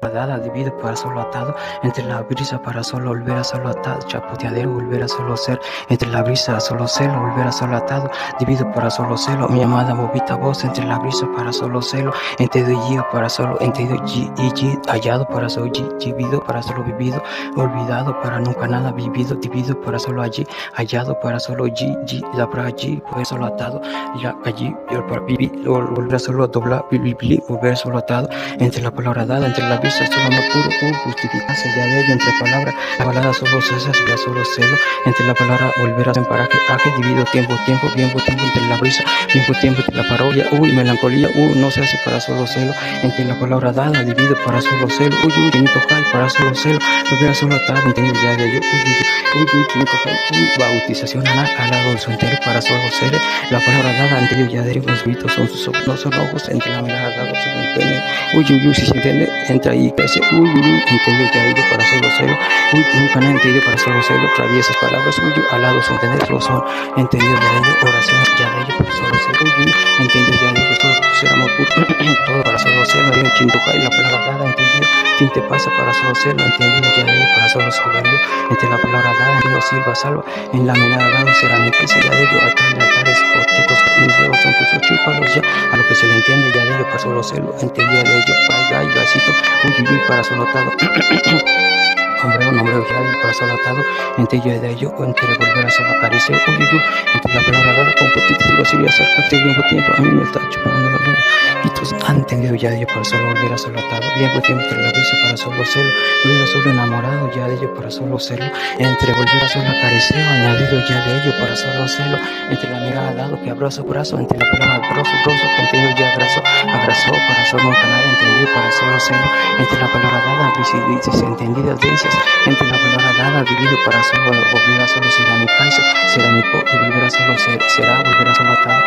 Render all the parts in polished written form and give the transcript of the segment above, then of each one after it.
dada, dividido para solo atado, entre la brisa para solo volver a solo atado, chapoteadero, volver a solo ser, entre la brisa solo celo, volver a solo atado, dividido para solo celo, mi amada bobita voz, entre la brisa para solo celo, entendido y para solo, entendido y hallado para solo vivido para solo vivido, olvidado para nunca nada vivido, dividido para solo allí, hallado para solo la para allí, pues solo atado, ya allí, yo para vivir, volver a solo doblar, vivir, volver a solo atado, entre la palabra dada, entre la vista, solo amor puro, justificarse ya de ello, entre palabras, la balada solo cesas, ya solo celo, entre la palabra volver a ser paraje, dividido tiempo, entre la brisa, tiempo, entre la parodia, melancolía, no se hace para solo celo, entre la palabra dada, dividido para solo celo, finito high, para solo celo, volver a solo atado, entendido ya de ello, finito high, bautización alado del su entero para solo celo, la palabra dada, entendido ya de ello, los gritos son sus ojos, no son ojos, entre la mirada dada, son un pene, si se entiende, entra ahí, crece, entendido ya de ello para solo celo, nunca no entendido para solo celo, traviesas palabras, alado su entender, lo son, entendido ya de ello, oraciones ya de ello para solo celo, entendido ya de ello, todo ser amor puro, todo para solo celo, hay un chinto high, la palabra dada, entendido, tinte pasa para solo celo, entendido ya de ello para solo soberbio, entre la palabra dada, entendido silva salva, en la menada dado cerámica y ya de ello, altares, corticos, mis huevos son tus ocho palos ya, a lo que se le entiende ya de ello para solo celo, entendido de ello, para gasito, para solo atado. Nombre ya para solo atado, entre yo de ello, entre volver a solo acariciar, entre la palabra dada, con potitos y vacío, acércate bien tiempo, a mí me está chupando los dedos, y tú han entendido ya de ello para solo volver a solo atado, bien tiempo entre la brisa para solo celo, volver a solo enamorado ya de ello para solo celo, entre volver a solo acariciar, añadido ya de ello para solo celo, entre la mirada dado que abrazo, entre la palabra broso, que entendido ya abrazó para solo canal, entendido para solo celo, entre la palabra dada, desentendidas veces, entre la palabra dada, vivido para solo volver a solo cerámico y volver a solo será, volver a solo atado,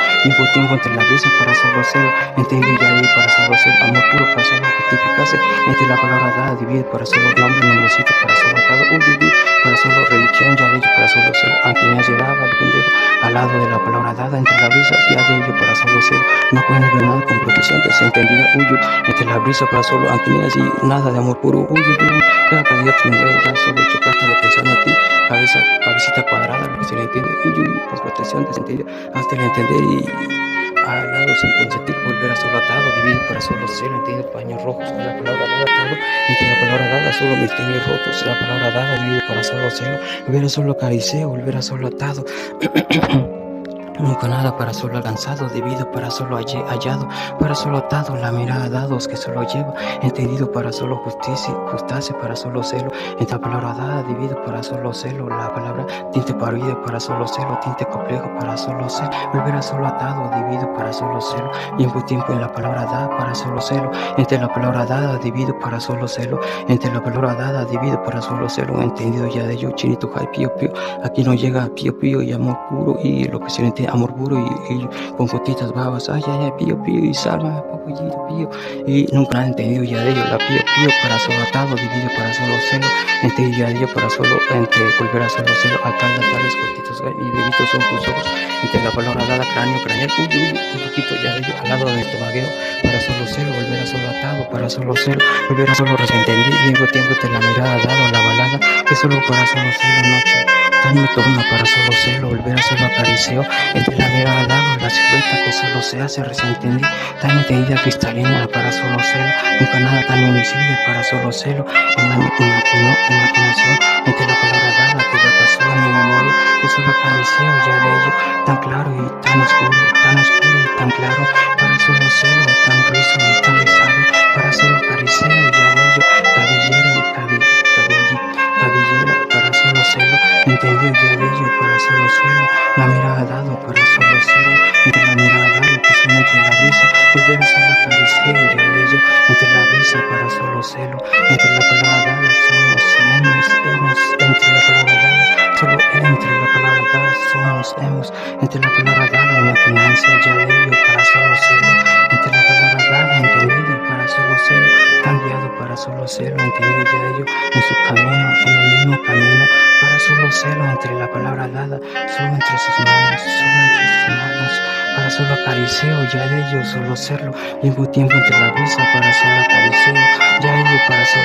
tiempo entre la brisa para solo celo, entendido ya de para solo ser, amor puro para solo justificarse, entre la palabra dada, dividido para solo nombrecito para solo atado, para solo religión ya de ello para solo ser, aunque me llegaba el pendejo al lado de la palabra dada, entre la brisa ya de ello para solo ser, no pueden ver nada con protección desentendida, entre la brisa para solo, aunque me así nada de amor puro, cada día tu nuevo ya solo chocaste lo pensando a ti, cabecita cuadrada, lo que se le entiende, con protección desentendida, hasta el entender y al lado sin consentir, volver a solo atado, dividido para solo ser, entendido paños rojos, con la palabra dada atado, entre la palabra dada solo mis tenis rotos, la palabra dada dividido para solo celo, volver a solo acariciar, volver a solo atado. Nunca nada para solo alcanzado, dividido para solo hallado, para solo atado, la mirada dados que solo lleva, entendido para solo justicia para solo celo, entre la palabra dada, dividido para solo celo, la palabra tinte parida para solo celo, tinte complejo para solo celo, volver a solo atado, dividido para solo celo, tiempo en la palabra dada para solo celo, entre la palabra dada, dividido para solo celo, entre la palabra dada, dividido para solo celo, entendido ya de ello, chinito high, pío, aquí no llega pío y amor puro y lo que se le entiende, amor puro y con gotitas babas, ay, pío, y salva, pío, y nunca han entendido ya de ello, la pío para solo atado, dividido para solo celo, entendido ya de ello para solo, entre volver a solo celo, altares, gotitas, y bebitos son tus ojos, entre la palabra dada, craneal, un poquito ya de ello, al lado del estomagueo, para solo celo, volver a solo atado, para solo celo, volver a solo resentendir, tiempo entre la mirada dado, la balada, que solo para solo celo, noche. Tan me torna para solo celo, volver a solo acariceo, entre la mirada dado, la silueta que solo se hace resentendí, tan entendida cristalina para solo celo, nunca nada tan invisible para solo celo, en la imaginación, entre la palabra dada que ya pasó en mi memoria, que solo acariceo ya de ello, tan claro y tan oscuro y tan claro, para solo celo, tan rizo y tan rizado, para solo acariceo ya de ello, cabellera y cabellera para solo celo, entendido ya de ello para solo suelo, la mirada dado para solo celo, entre la mirada dado que son entre la brisa, volver a solo acariciar ya de ello, entre la brisa para solo celo, entre la palabra dada somos hemos, entre la palabra dada, solo entre la palabra dada somos hemos, entre la palabra dada imaginancia ya de ello para solo celo, entre la palabra dada entendido para solo celo, cambiado para solo celo, entendido ya de ello en su camino, en el mismo camino, para solo celo, entre la palabra dada, solo entre sus manos, para solo acariceo, ya de ello solo serlo, tiempo entre la brisa, para solo acariceo, ya ello para solo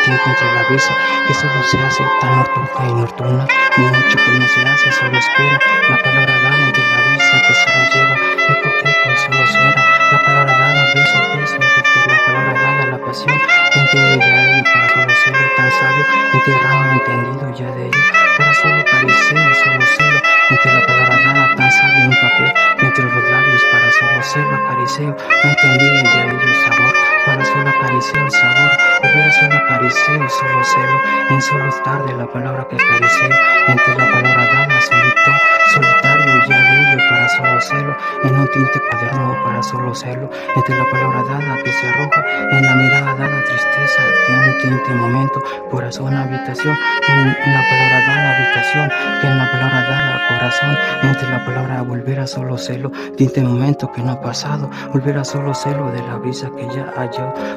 tiempo entre la brisa que solo se hace tan nocturna y nocturna, mucho que no se hace, solo espera la palabra dada entre la brisa que solo lleva eco, eco, solo suena la palabra dada, beso, beso, entre la palabra dada, la pasión, entendido ya de ello, para solo serlo tan sabio, enterrado, entendido ya de ello, para solo acariciar, solo serlo, entre la palabra dada, tan sabio en un papel, entre los labios, para solo serlo, acariceo, no entendido ya de ello, sabor, para solo acariciar el sabor, hubiera solo acariciado, solo celo, en solo tarde la palabra que acaricié, entre la palabra dada, solito, solitario ya de ello, para solo celo, en un tinte cuaderno, para solo celo, entre la palabra dada que se arroja, en la mirada dada, tristeza, que en un tinte momento, corazón, habitación, en la palabra dada, habitación, que en la palabra dada, corazón, entre la palabra volver a solo celo, tinte momento que no ha pasado, volver a solo celo de la brisa que ya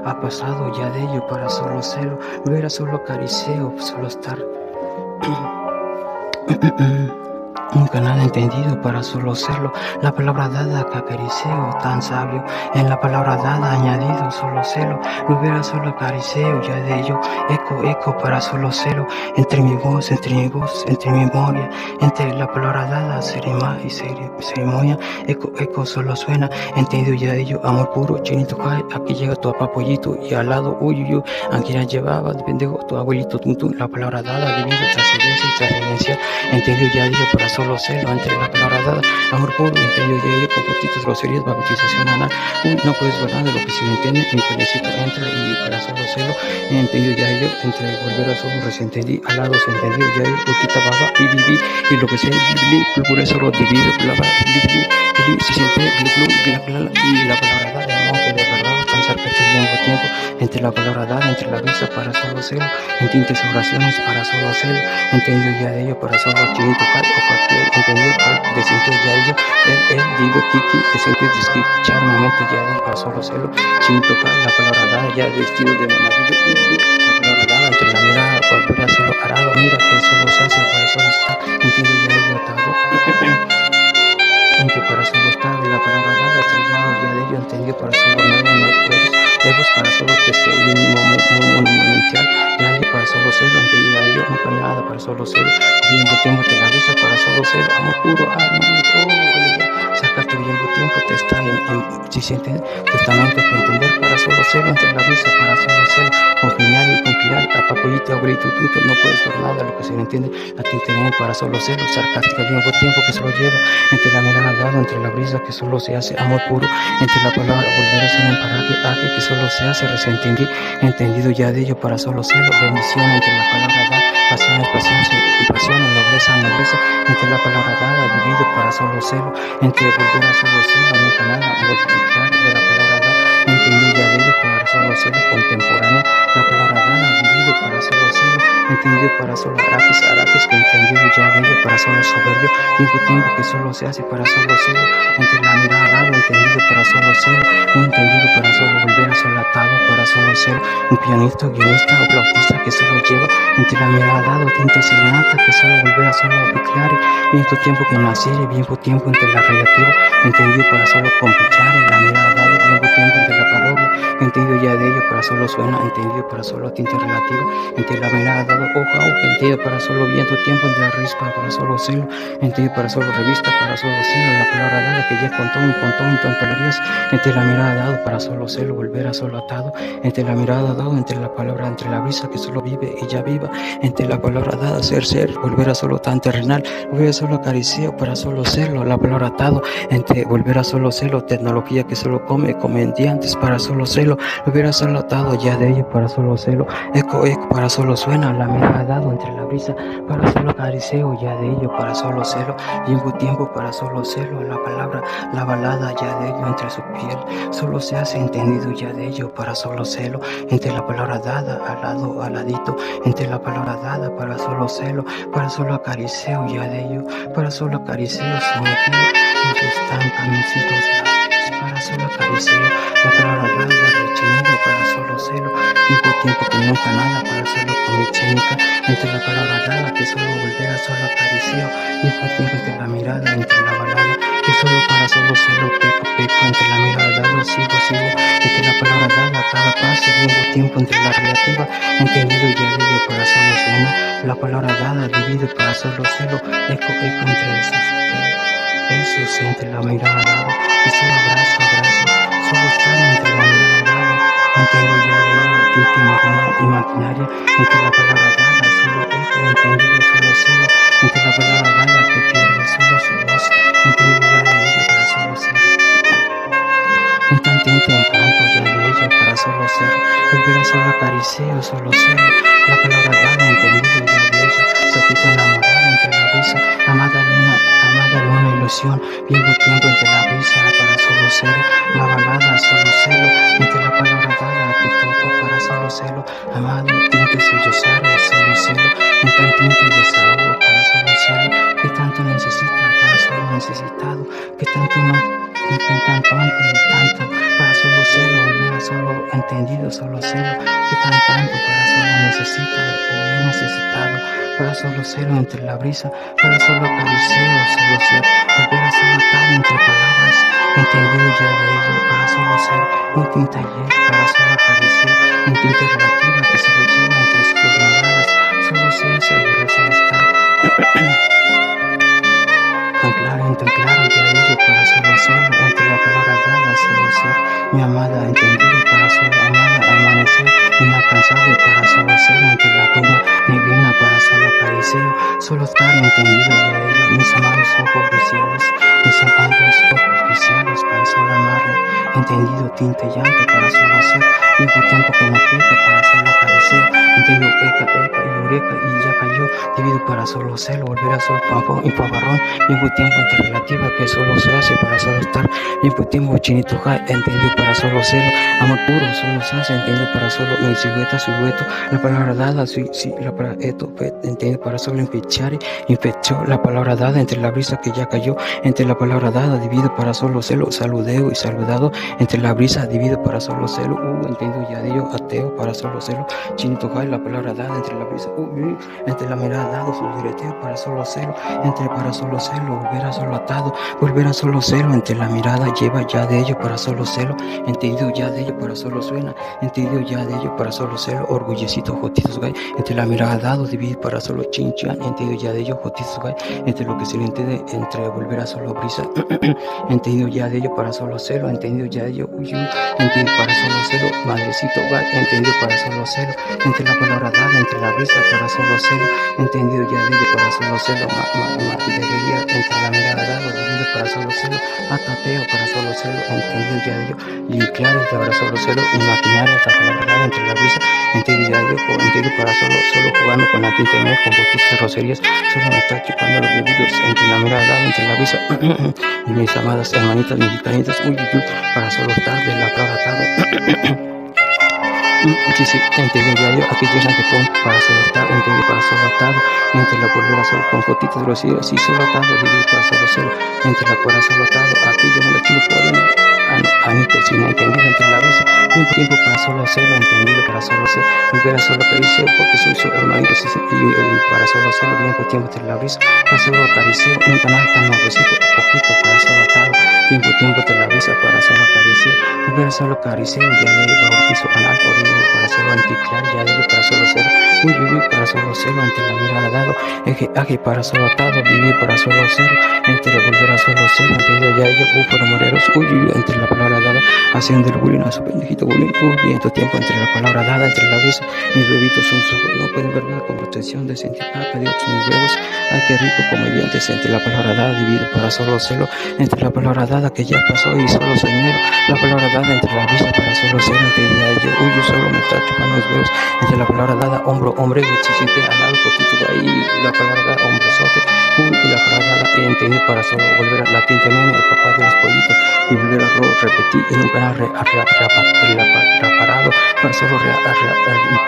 ha pasado ya de ello, para solo celo, volver a solo acariceo, solo estar nunca nada entendido, para solo serlo, la palabra dada que acariceo, tan sabio, en la palabra dada añadido, solo celo, volver a solo acariceo, ya de ello, eco, eco, para solo celo, entre mi voz, entre mi memoria, entre la palabra dada, ceremonia, eco, eco, solo suena, entendido ya de ello, amor puro, chinito cae, aquí llega tu papá pollito, y al lado, uy, uy, uy, aquí ya llevaba, de pendejo, tu abuelito, tum, la palabra dada, divino, trascendencia y trascendencia, entendido ya de ello, para solo celo, entre la palabra dada, amor puro, entendido ya ello, con poquitas groserías, bautización anal, uy, no puedes ver nada de lo que se me entiende, mi felicito entra, y para solo celo, entendido ya ello, entre volver a solo resentendí, al lado se entendido ya ello, poquita baba, viví, y lo que sea, bibli, por eso lo divido, clava, bibli, se siente, y la palabra dada, monje de verdad, cansar pecho al mismo tiempo, entre la palabra dada, entre la vista, para solo celo, en tintes oraciones, para solo celo, entendido ya de ello, para solo chinito cal, o cualquier entendido de sentido ya de ello, digo kiki, de sentido de escuchar momento ya de ello, para solo celo, chinito cal, la palabra dada, ya vestido de monaguillo, la palabra dada, entre la mirada, volver a solo arado, mira que solo se hace, para solo está, entendido ya de ello, atado, aunque para solo estar de la palabra dada, estrellado ya de ello, entendido para solo nuevo, no juegos, egos para solo testigo monumental, ya ello para solo celo, entendido ya de ello, nunca nada para solo celo, viendo tiempo te la visa para solo celo, amor puro, sacar tu viendo tiempo te está si siente testamento para entender, para solo celo, entre la visa para solo celo, confinar y confiar, a papollito, abuelito, tuto, no puedes ver nada, lo que se le entiende, la tintería para solo celo, sarcástica, viendo tiempo que se lo lleva, entre la mirada dada, entre la brisa que solo se hace, amor puro, entre la palabra volver a ser un paraje que solo se hace, resentendí, entendido ya de ello, para solo celo, bendición, entre la palabra dada, pasiones, nobleza, entre la palabra dada, divido para solo celo, entre volver a solo celo, nunca nada, multiplicar de la palabra dada, entendido ya de ello, para solo celo, contemporánea, la palabra dada, divido para solo celo, entendido para solo araques, que entendido ya de ello, para solo soberbio, tiempo que solo se hace, para solo celo, entre la mirada dado, entendido para solo celo, un entendido para solo volver a solo atado, para solo celo, un pianista, guionista o flautista que solo lleva, entre la mirada dado, tinte serenata, que solo volver a solo aplicar, viento tiempo que naciere, viento tiempo entre la relativa, entendido para solo complicar, en la mirada dado, viento tiempo entre la parodia, entendido ya de ello, para solo suena, entendido para solo tinte relativo, entre la mirada dado, hoja, entendido para solo viento tiempo entre la rispa, para solo celo, entendido para solo revista, para solo celo, la palabra dada que ya contó, tonterías, entre la mirada dado, para solo celo, volver a solo atado, entre la mirada dado, entre la palabra, entre la brisa que solo vive y ya viva, entre la palabra dada, ser, volver a solo tan terrenal, volver a solo acariciar, para solo serlo, la palabra atado, entre volver a solo celo, tecnología que solo come diantes, para solo celo, volver a solo atado, ya de ello, para solo celo, eco, para solo suena, la mirada dado, entre la brisa, para solo acariceo, ya de ello, para solo celo, tiempo para solo celo, la palabra, la balada, ya de ello, entre su piel, solo se hace entendido, ya de ello, para solo celo, entre la palabra dada, al lado, al ladito, entre la palabra dada, para solo celo, para solo acariceo, ya de ello, para solo acariceo, sumergido en sus tan canucitos labios, para solo acariceo, la palabra dada, rechinido, para solo celo, tiempo que nunca nada, para solo comicénica, entre la palabra dada, que solo volver a solo acariceo, tiempo entre la mirada, entre la balada, que solo para solo celo peco, entre la mirada dado, sigo, entre la palabra dada, cada paso, tiempo entre la relativa, entendido ya de ello para solo suena, la palabra dada, dividido para solo celo, eco, entre esos, entre la mirada dada, y solo abrazo, solo estar entre la mirada dada, entiendo ya de ello, tinta imaginaria, entre la palabra dada, solo eco, entendido, solo celo, entre la palabra dada que pierdo solo su voz, entiendo ya de ello para solo ser. Un tantito encanto ya de ello para solo ser, volver a solo acariciar, solo ser, la palabra dada, entendido ya de ello, sopito enamorado entre la brisa, amada luna, ilusión, viejo tiempo entre la brisa para solo ser, la balada, solo celo, entre la palabra dada que toco para solo celo, amado, tinte sollozar, solo celo, un tantito y desahogo para solo celo, que tanto necesita para solo necesitado, que tanto no. Tanto para solo celo, volver a solo entendido, solo celo, que tanto para solo necesita, o necesitado, para solo celo entre la brisa, para solo acariciar, solo ser, volver a solo atado entre palabras, entendido ya de ello, para solo ser, un tinta para solo acariciar, un tinta relativa que se lo lleva entre sus dos miradas, solo ser, volver a solo estar. Tan claro ya ello para solo hacerlo, entre la palabra dada, solo ser, mi amada, entendido para solo amada, amanecer, inalcanzable para solo ser, entre la bruma, neblina para solo acariciar, solo estar entendido ya de ello, mis amados ojos viciados, mis amados ojos viciados para solo amarle, entendido tinte llanto para solo hacer, mismo tiempo que no peca para solo acariciar, entendido eca y eureka y ya cayó, debido para solo celo, volver a solo pampón y pavarrón, mismo tiempo entre relativa que solo se hace para solo estar, mismo tiempo chinito high, entendido para solo celo, amor puro solo se hace, entendido para solo mi silueta, la palabra dada, la palabra eto, entendido para solo infechó, la palabra dada entre la brisa que ya cayó, entre la palabra dada, dividido para solo celo, saludeo y saludado, entre la brisa, dividido para solo celo, entendido ya de ello, ateo para solo celo, chinito high, la palabra dada entre la brisa, entre la mirada dado, su direteo para solo celo, entre para solo celo, volver a solo atado, volver a solo celo, entre la mirada lleva ya de ello para solo celo, entendido ya de ello para solo suena, entendido ya de ello para solo celo, orgullecito jotitos gay, entre la mirada dado, dividido para solo chinchan, entendido ya de ello jotitos gay, entre lo que se le entiende, entre volver a solo brisa, entendido ya de ello para solo celo, entendido ya de ello, entendido para solo celo, madrecito gay, entendido para solo celo, entre la palabra dada, entre la brisa para solo celo, entendido ya de ello para solo celo, debería entre la mirada dado, dividido para solo celo, atateo para solo celo, entendido ya de ello, y claro para solo celo, imaginaria la palabra dada entre la brisa, entendido ya de ello, entendido para solo jugando con la tinta en con botistas roserías, solo me está chupando los bebidos, entre la mirada dada, entre la brisa, y mis amadas hermanitas mexicanitas, para solo estar de la palabra dado. Sí, entendido ya yo, aquí llegan de pon para solo estar, entendido para solo atado, entre la volver a solo con gotitas grosero, sí solo atado, dividido para solo cero, entre la para solo atado, aquí yo me lo chingo por el anito, sin entendido entre la brisa, tiempo para solo cero, entendido para solo cero, volver a solo acaricio, porque soy su hermanito, sí, y para solo cero, tiempo entre la brisa, para solo acaricio, nunca nada tan nuevecito, poquito para solo atado, tiempo entre la brisa, para solo acariciar, volver a solo acariciar, ya de bautizo anal por ello, para solo anticlar, ya de ello para solo cero, para solo cero, ante la mirada dado, eje para solo atado, vivir para solo cero, entre volver a solo cero, entendido ya ello, para moreros, entre la palabra dada, haciendo el bullying a su pendejito bullying, en tu tiempo entre la palabra dada, entre la brisa, mis bebitos son ojos, no pueden ver nada con protección de sentir, Dios, mis huevos, ay qué rico comediantes, entre la palabra dada, dividido para solo celo, entre la palabra dada que ya pasó y solo soñero, la palabra dada entre la brisa para solo cero, entre ya yo solo me está chupando los huevos, entre la palabra dada, hombre, se siente al lado, potito ahí, la palabra dada, hombrezote, y la palabra dada, entendido para solo volver a la tinta meme, el papá de los pollitos, y volver a repetir en un canal reparado, para solo y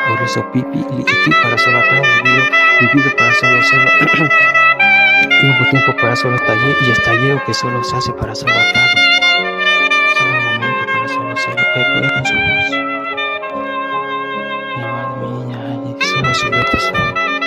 por eso pipi, y para solo atado, vivido para solo cero, tiempo para solo estallé, y estalleo que solo se hace para solo atado, solo un momento para solo cero, eco en su voz, mi amada, mi niña, solo su solo.